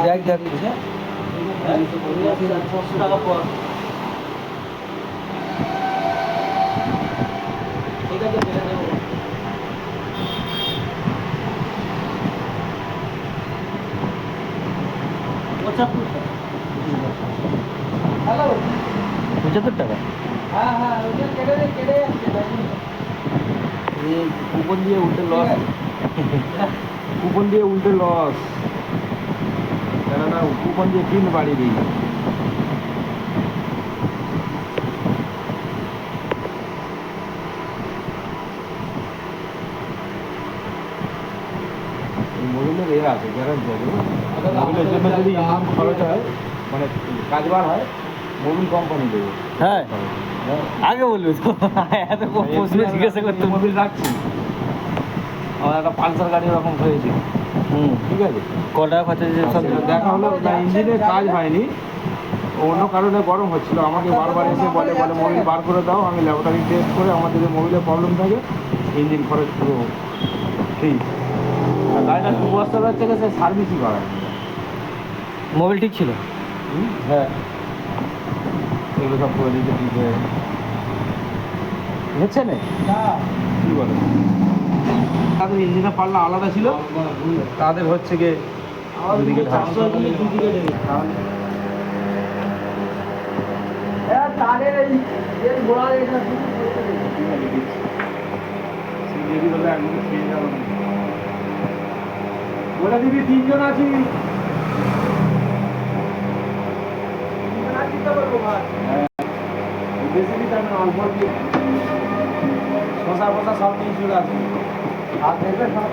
দেখ দেখ টাকা পর ঠিক আছে ফেলে দেবো। হ্যালো 75 টাকা। হ্যাঁ হ্যাঁ ওইটা কেটে যাচ্ছে কুপন দিয়ে উল্টে লস, কুপন দিয়ে উল্টে লস, কেননা কুপন দিয়ে বিল বাড়িয়ে দিই। মোবিলের এর আছে গ্যারান্টি আছে, মোবিলের জন্য যদি ইঞ্জিন খরচ হয় মানে কাজবার হয় মোবিল কোম্পানি দেবে। হ্যাঁ আগে বলবি তো, এত প্রশ্ন জিজ্ঞাসা করতে। মোবিল রাখছি, আমার একটা পালসার গাড়ি ওরকম হয়েছে, ঠিক আছে, ক টাকা খরচা দিয়েছে সব? দেখা হলো না ইঞ্জিনের কাজ হয়নি, অন্য কারণে গরম হচ্ছিল, আমাকে বারবার এসে বলে মোবিল বার করে দাও, আমি ল্যাবরেটরি টেস্ট করে আমাদের যে মোবিলের প্রবলেম থাকে ইঞ্জিন খরচ পুরো ফ্রি। আর গাড়িটা 2 বছর হচ্ছে সে সার্ভিসই করায়। মোবাইল ঠিক ছিল? হ্যাঁ এগুলো সব করে দিতে ঠিক হয়ে হচ্ছে না, কী বলে, তাদের ইঞ্জিনের পাল্লা আলাদা ছিল, তাদের হচ্ছে গিয়ে দুদিকে তারের এই গোড়া এটা বলে দিবি 3 জন আছি। বেশি দিতে আমি অল্প দিয়ে শশা ফসা সব নিয়ে চলে আসবি, আর দেখবে সব